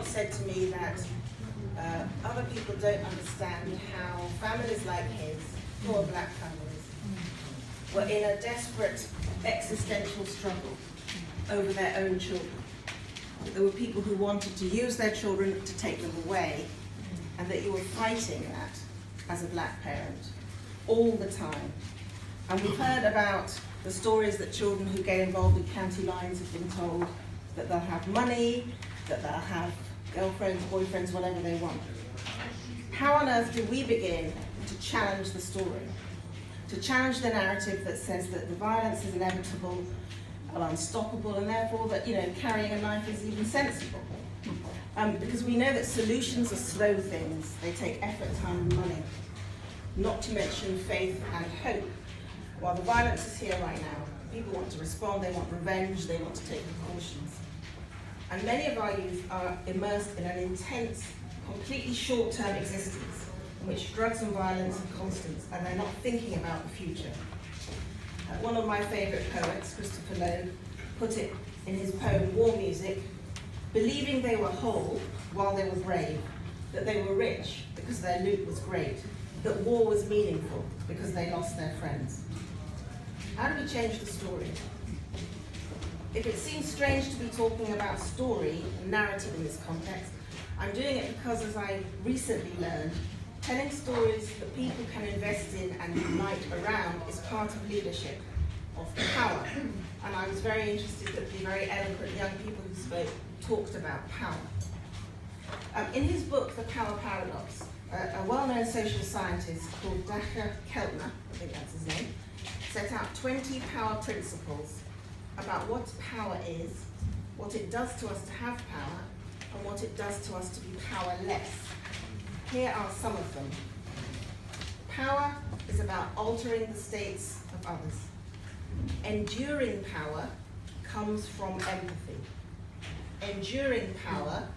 once said to me that other people don't understand how families like his, poor black families, were in a desperate existential struggle over their own children. There were people who wanted to use their children to take them away, and that you were fighting that as a black parent all the time. And we've heard about the stories that children who get involved in county lines have been told that they'll have money, that they'll have girlfriends, boyfriends, whatever they want. How on earth do we begin to challenge the story? To challenge the narrative that says that the violence is inevitable or unstoppable, and therefore that, you know, carrying a knife is even sensible. Because we know that solutions are slow things. They take effort, time and money. Not to mention faith and hope. While the violence is here right now, people want to respond, they want revenge, they want to take precautions. And many of our youth are immersed in an intense, completely short-term existence in which drugs and violence are constants, and they're not thinking about the future. One of my favourite poets, Christopher Lowe, put it in his poem War Music: believing they were whole while they were brave, that they were rich because their loot was great, that war was meaningful because they lost their friends. How do we change the story? If it seems strange to be talking about story and narrative in this context, I'm doing it because, as I recently learned, telling stories that people can invest in and unite around is part of leadership, of power. And I was very interested that the very eloquent young people who spoke talked about power. In his book, The Power Paradox, a well-known social scientist called Dacher Keltner, I think that's his name, set out 20 power principles about what power is, what it does to us to have power, and what it does to us to be powerless. Here are some of them. Power is about altering the states of others. Enduring power comes from empathy. Enduring power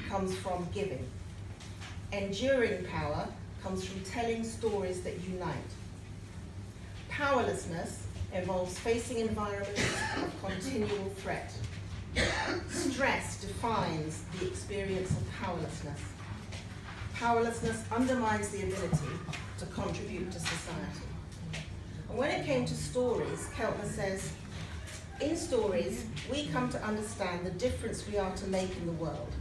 comes from giving. Enduring power comes from telling stories that unite. Powerlessness involves facing environments of continual threat. Stress defines the experience of powerlessness. Powerlessness undermines the ability to contribute to society. And when it came to stories, Keltner says, in stories, we come to understand the difference we are to make in the world.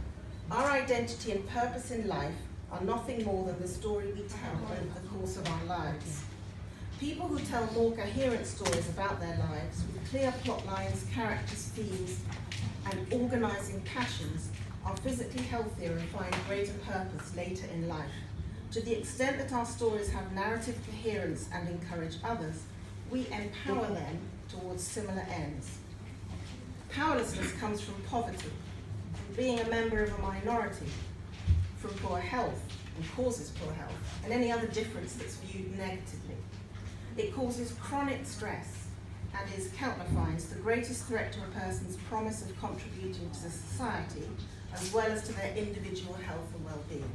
Our identity and purpose in life are nothing more than the story we tell over the course of our lives. People who tell more coherent stories about their lives, with clear plot lines, characters, themes, and organising passions, are physically healthier and find greater purpose later in life. To the extent that our stories have narrative coherence and encourage others, we empower them towards similar ends. Powerlessness comes from poverty, from being a member of a minority, from poor health, and causes poor health, and any other difference that's viewed negatively. It causes chronic stress and is, Keltner finds, the greatest threat to a person's promise of contributing to society, as well as to their individual health and well-being.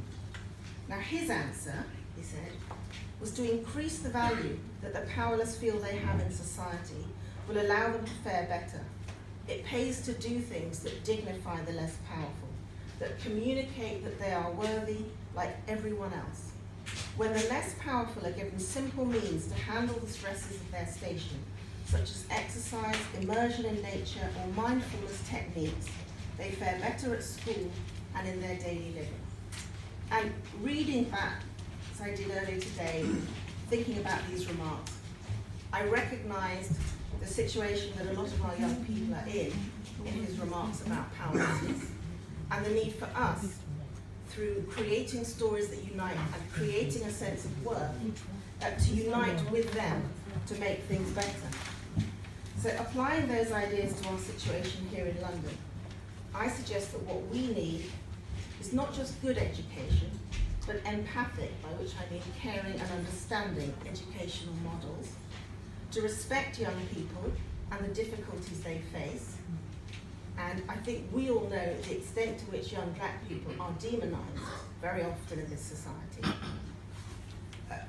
Now his answer, he said, was to increase the value that the powerless feel they have in society will allow them to fare better. It pays to do things that dignify the less powerful, that communicate that they are worthy like everyone else. When the less powerful are given simple means to handle the stresses of their station, such as exercise, immersion in nature, or mindfulness techniques, they fare better at school and in their daily living. And reading that, as I did earlier today, thinking about these remarks, I recognised the situation that a lot of our young people are in his remarks about powerlessness, and the need for us, through creating stories that unite and creating a sense of worth, to unite with them to make things better. So applying those ideas to our situation here in London, I suggest that what we need is not just good education, but empathic, by which I mean caring and understanding educational models, to respect young people and the difficulties they face. And I think we all know the extent to which young black people are demonised very often in this society.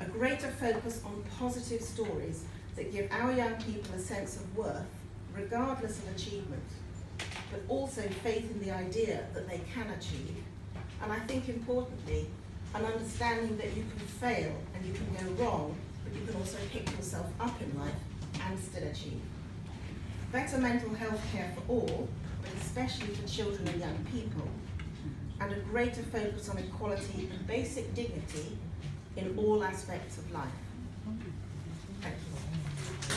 A greater focus on positive stories that give our young people a sense of worth, regardless of achievement. but also faith in the idea that they can achieve, and I think importantly, an understanding that you can fail and you can go wrong, but you can also pick yourself up in life and still achieve. Better mental health care for all, but especially for children and young people, and a greater focus on equality and basic dignity in all aspects of life. Thank you.